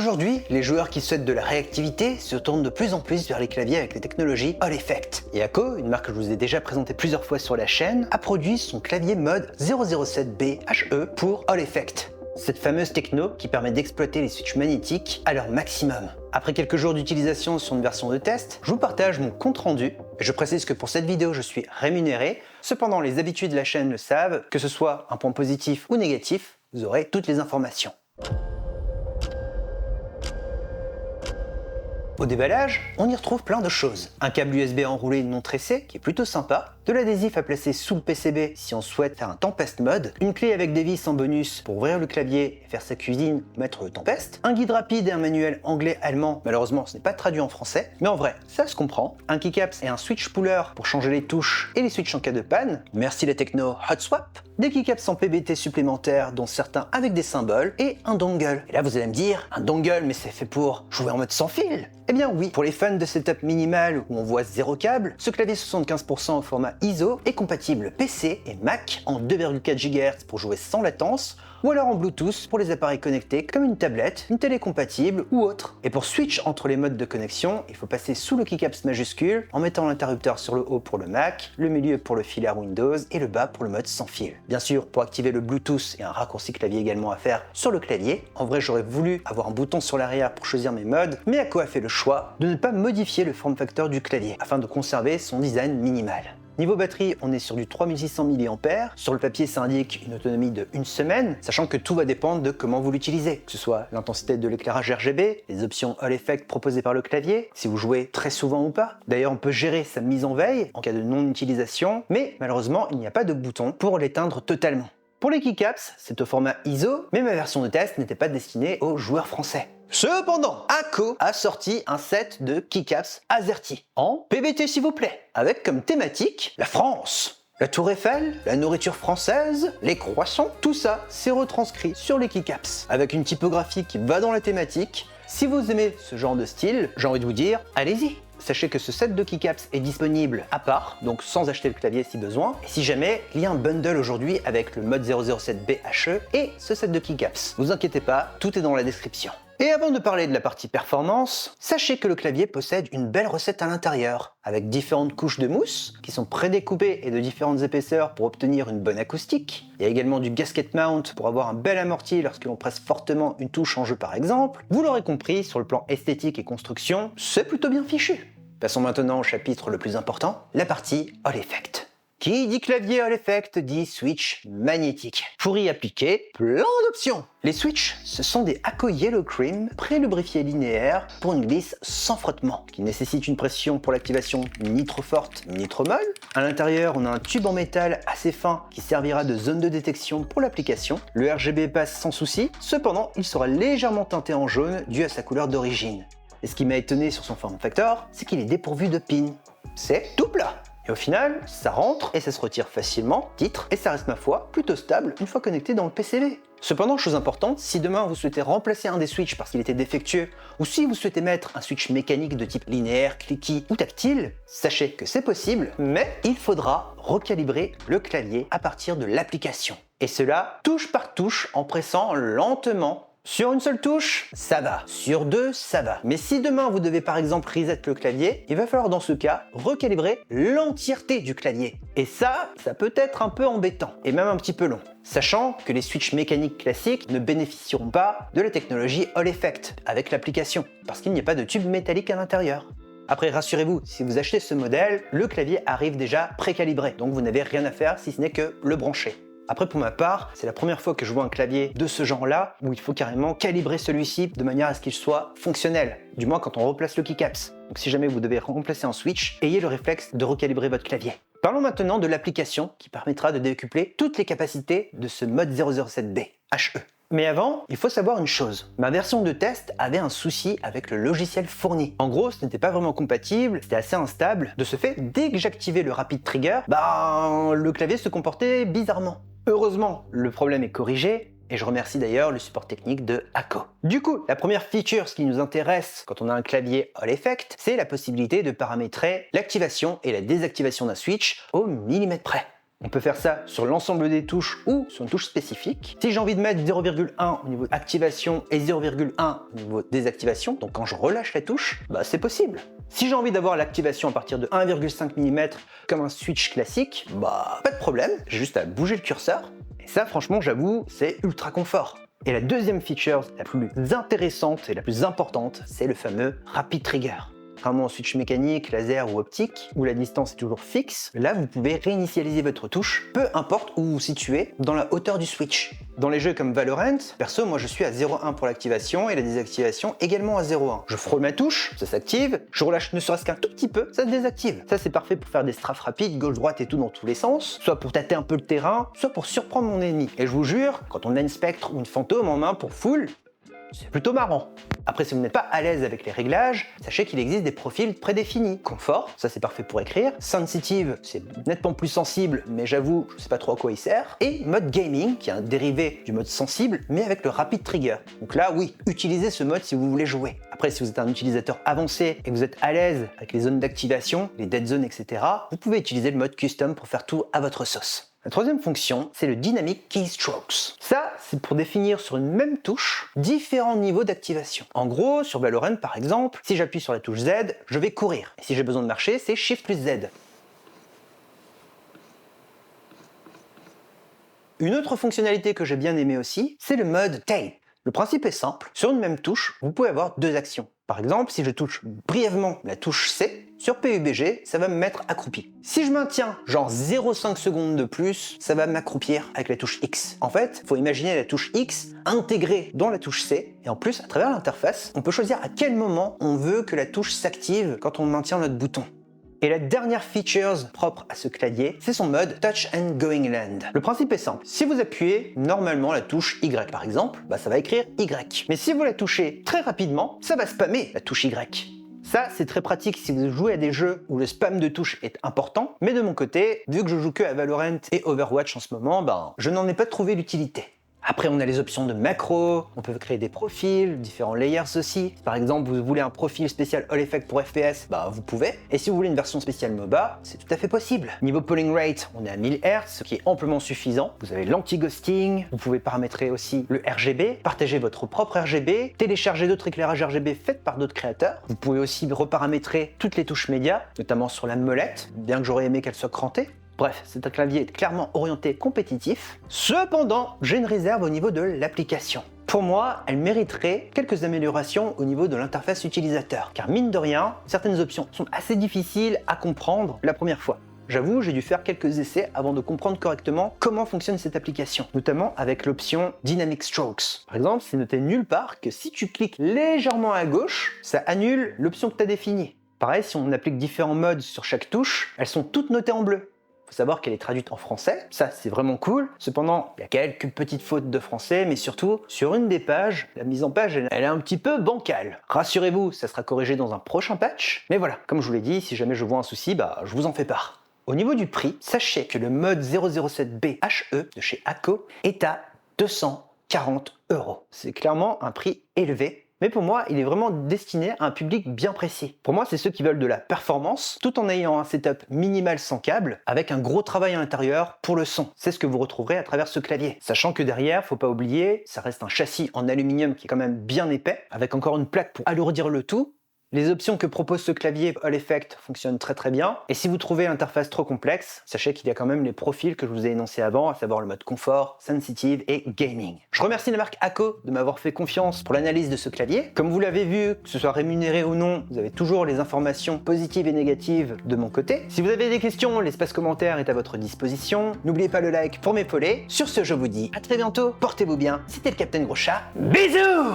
Aujourd'hui, les joueurs qui souhaitent de la réactivité se tournent de plus en plus vers les claviers avec les technologies Hall Effect. Et ACO, une marque que je vous ai déjà présentée plusieurs fois sur la chaîne, a produit son clavier mode 007B HE pour Hall Effect. Cette fameuse techno qui permet d'exploiter les switches magnétiques à leur maximum. Après quelques jours d'utilisation sur une version de test, je vous partage mon compte rendu. Et je précise que pour cette vidéo, je suis rémunéré. Cependant, les habitués de la chaîne le savent, que ce soit un point positif ou négatif, vous aurez toutes les informations. Au déballage, on y retrouve plein de choses. Un câble USB enroulé non tressé, qui est plutôt sympa, de l'adhésif à placer sous le PCB si on souhaite faire un Tempest mode, une clé avec des vis en bonus pour ouvrir le clavier et faire sa cuisine ou mettre le Tempest, un guide rapide et un manuel anglais-allemand, malheureusement ce n'est pas traduit en français, mais en vrai, ça se comprend, un keycaps et un switch puller pour changer les touches et les switches en cas de panne, merci la techno Hot Swap, des keycaps en PBT supplémentaires dont certains avec des symboles, et un dongle. Et là vous allez me dire, un dongle mais c'est fait pour jouer en mode sans fil? Eh bien oui, pour les fans de setup minimal où on voit zéro câble, ce clavier 75% au format ISO est compatible PC et Mac en 2,4 GHz pour jouer sans latence, ou alors en Bluetooth pour les appareils connectés comme une tablette, une télé compatible ou autre. Et pour switch entre les modes de connexion, il faut passer sous le keycaps majuscule en mettant l'interrupteur sur le haut pour le Mac, le milieu pour le filaire Windows et le bas pour le mode sans fil. Bien sûr, pour activer le Bluetooth, il y a un raccourci clavier également à faire sur le clavier. En vrai, j'aurais voulu avoir un bouton sur l'arrière pour choisir mes modes, mais ACO a fait le choix de ne pas modifier le form factor du clavier afin de conserver son design minimal. Niveau batterie, on est sur du 3600 mAh. Sur le papier, ça indique une autonomie de 1 semaine, sachant que tout va dépendre de comment vous l'utilisez, que ce soit l'intensité de l'éclairage RGB, les options Hall Effect proposées par le clavier, si vous jouez très souvent ou pas. D'ailleurs, on peut gérer sa mise en veille en cas de non-utilisation, mais malheureusement, il n'y a pas de bouton pour l'éteindre totalement. Pour les keycaps, c'est au format ISO, mais ma version de test n'était pas destinée aux joueurs français. Cependant, ACO a sorti un set de keycaps AZERTY, en PBT s'il vous plaît, avec comme thématique la France. La tour Eiffel, la nourriture française, les croissants, tout ça c'est retranscrit sur les keycaps, avec une typographie qui va dans la thématique. Si vous aimez ce genre de style, j'ai envie de vous dire, allez-y. Sachez que ce set de keycaps est disponible à part, donc sans acheter le clavier si besoin. Et si jamais, il y a un bundle aujourd'hui avec le mode 007B HE et ce set de keycaps. Vous inquiétez pas, tout est dans la description. Et avant de parler de la partie performance, sachez que le clavier possède une belle recette à l'intérieur, avec différentes couches de mousse qui sont prédécoupées et de différentes épaisseurs pour obtenir une bonne acoustique. Il y a également du gasket mount pour avoir un bel amorti lorsque l'on presse fortement une touche en jeu par exemple. Vous l'aurez compris, sur le plan esthétique et construction, c'est plutôt bien fichu. Passons maintenant au chapitre le plus important, la partie Hall Effect. Qui dit clavier Hall Effect dit switch magnétique. Pour y appliquer, plein d'options. Les switches, ce sont des ACO Yellow Cream pré-lubrifiés linéaires pour une glisse sans frottement, qui nécessite une pression pour l'activation ni trop forte ni trop molle. À l'intérieur, on a un tube en métal assez fin qui servira de zone de détection pour l'application. Le RGB passe sans souci, cependant, il sera légèrement teinté en jaune dû à sa couleur d'origine. Et ce qui m'a étonné sur son form factor, c'est qu'il est dépourvu de pin. C'est tout plat. Et au final, ça rentre et ça se retire facilement, titre, et ça reste ma foi plutôt stable une fois connecté dans le PCB. Cependant, chose importante, si demain vous souhaitez remplacer un des switches parce qu'il était défectueux, ou si vous souhaitez mettre un switch mécanique de type linéaire, clicky ou tactile, sachez que c'est possible, mais il faudra recalibrer le clavier à partir de l'application. Et cela touche par touche en pressant lentement. Sur une seule touche, ça va. Sur deux, ça va. Mais si demain vous devez par exemple reset le clavier, il va falloir dans ce cas recalibrer l'entièreté du clavier. Et ça peut être un peu embêtant et même un petit peu long. Sachant que les switches mécaniques classiques ne bénéficieront pas de la technologie Hall Effect avec l'application, parce qu'il n'y a pas de tube métallique à l'intérieur. Après, rassurez-vous, si vous achetez ce modèle, le clavier arrive déjà précalibré, donc vous n'avez rien à faire si ce n'est que le brancher. Après, pour ma part, c'est la première fois que je vois un clavier de ce genre-là où il faut carrément calibrer celui-ci de manière à ce qu'il soit fonctionnel, du moins quand on replace le keycaps. Donc si jamais vous devez remplacer un switch, ayez le réflexe de recalibrer votre clavier. Parlons maintenant de l'application qui permettra de décupler toutes les capacités de ce mode 007B HE. Mais avant, il faut savoir une chose. Ma version de test avait un souci avec le logiciel fourni. En gros, ce n'était pas vraiment compatible, c'était assez instable. De ce fait, dès que j'activais le rapid trigger, le clavier se comportait bizarrement. Heureusement, le problème est corrigé, et je remercie d'ailleurs le support technique de ACO. Du coup, la première feature, ce qui nous intéresse quand on a un clavier Hall Effect, c'est la possibilité de paramétrer l'activation et la désactivation d'un switch au millimètre près. On peut faire ça sur l'ensemble des touches ou sur une touche spécifique. Si j'ai envie de mettre 0,1 au niveau activation et 0,1 au niveau désactivation, donc quand je relâche la touche, bah c'est possible. Si j'ai envie d'avoir l'activation à partir de 1,5 mm comme un switch classique, bah pas de problème, j'ai juste à bouger le curseur. Et ça franchement j'avoue, c'est ultra confort. Et la deuxième feature la plus intéressante et la plus importante, c'est le fameux Rapid Trigger. Comme en switch mécanique, laser ou optique, où la distance est toujours fixe, là vous pouvez réinitialiser votre touche, peu importe où vous vous situez dans la hauteur du switch. Dans les jeux comme Valorant, perso moi je suis à 0,1 pour l'activation et la désactivation également à 0,1. Je frôle ma touche, ça s'active, je relâche ne serait-ce qu'un tout petit peu, ça se désactive. Ça c'est parfait pour faire des strafes rapides, gauche-droite et tout dans tous les sens, soit pour tâter un peu le terrain, soit pour surprendre mon ennemi. Et je vous jure, quand on a une spectre ou une fantôme en main pour full, c'est plutôt marrant. Après, si vous n'êtes pas à l'aise avec les réglages, sachez qu'il existe des profils prédéfinis. Confort, ça c'est parfait pour écrire. Sensitive, c'est nettement plus sensible, mais j'avoue, je sais pas trop à quoi il sert. Et mode gaming, qui est un dérivé du mode sensible, mais avec le rapid trigger. Donc là, oui, utilisez ce mode si vous voulez jouer. Après, si vous êtes un utilisateur avancé et que vous êtes à l'aise avec les zones d'activation, les dead zones, etc., vous pouvez utiliser le mode custom pour faire tout à votre sauce. La troisième fonction, c'est le Dynamic Keystrokes. Ça, c'est pour définir sur une même touche différents niveaux d'activation. En gros, sur Valorant par exemple, si j'appuie sur la touche Z, je vais courir. Et si j'ai besoin de marcher, c'est Shift plus Z. Une autre fonctionnalité que j'ai bien aimée aussi, c'est le mode Tape. Le principe est simple, sur une même touche, vous pouvez avoir deux actions. Par exemple, si je touche brièvement la touche C, sur PUBG, ça va me mettre accroupi. Si je maintiens genre 0,5 secondes de plus, ça va m'accroupir avec la touche X. En fait, il faut imaginer la touche X intégrée dans la touche C, et en plus, à travers l'interface, on peut choisir à quel moment on veut que la touche s'active quand on maintient notre bouton. Et la dernière feature propre à ce clavier, c'est son mode Touch and Going Land. Le principe est simple. Si vous appuyez normalement la touche Y par exemple, bah ça va écrire Y. Mais si vous la touchez très rapidement, ça va spammer la touche Y. Ça, c'est très pratique si vous jouez à des jeux où le spam de touche est important. Mais de mon côté, vu que je joue que à Valorant et Overwatch en ce moment, ben, je n'en ai pas trouvé l'utilité. Après, on a les options de macro, on peut créer des profils, différents layers aussi. Par exemple, vous voulez un profil spécial All Effect pour FPS, bah vous pouvez. Et si vous voulez une version spéciale MOBA, c'est tout à fait possible. Niveau polling rate, on est à 1000 Hz, ce qui est amplement suffisant. Vous avez l'anti-ghosting, vous pouvez paramétrer aussi le RGB, partager votre propre RGB, télécharger d'autres éclairages RGB faits par d'autres créateurs. Vous pouvez aussi reparamétrer toutes les touches médias, notamment sur la molette, bien que j'aurais aimé qu'elle soit crantée. Bref, c'est un clavier clairement orienté compétitif. Cependant, j'ai une réserve au niveau de l'application. Pour moi, elle mériterait quelques améliorations au niveau de l'interface utilisateur. Car mine de rien, certaines options sont assez difficiles à comprendre la première fois. J'avoue, j'ai dû faire quelques essais avant de comprendre correctement comment fonctionne cette application, notamment avec l'option Dynamic Strokes. Par exemple, c'est noté nulle part que si tu cliques légèrement à gauche, ça annule l'option que tu as définie. Pareil, si on applique différents modes sur chaque touche, elles sont toutes notées en bleu. Faut savoir qu'elle est traduite en français, ça c'est vraiment cool. Cependant, il y a quelques petites fautes de français, mais surtout, sur une des pages, la mise en page, elle est un petit peu bancale. Rassurez-vous, ça sera corrigé dans un prochain patch. Mais voilà, comme je vous l'ai dit, si jamais je vois un souci, bah je vous en fais part. Au niveau du prix, sachez que le mode 007B HE de chez ACO est à 240 €. C'est clairement un prix élevé. Mais pour moi, il est vraiment destiné à un public bien précis. Pour moi, c'est ceux qui veulent de la performance, tout en ayant un setup minimal sans câble, avec un gros travail à l'intérieur pour le son. C'est ce que vous retrouverez à travers ce clavier. Sachant que derrière, faut pas oublier, ça reste un châssis en aluminium qui est quand même bien épais, avec encore une plaque pour alourdir le tout. Les options que propose ce clavier All Effect fonctionnent très très bien. Et si vous trouvez l'interface trop complexe, sachez qu'il y a quand même les profils que je vous ai énoncés avant, à savoir le mode confort, sensitive et gaming. Je remercie la marque ACO de m'avoir fait confiance pour l'analyse de ce clavier. Comme vous l'avez vu, que ce soit rémunéré ou non, vous avez toujours les informations positives et négatives de mon côté. Si vous avez des questions, l'espace commentaire est à votre disposition. N'oubliez pas le like pour m'épauler. Sur ce, je vous dis à très bientôt, portez-vous bien, c'était le Captain Gros Chat. Bisous!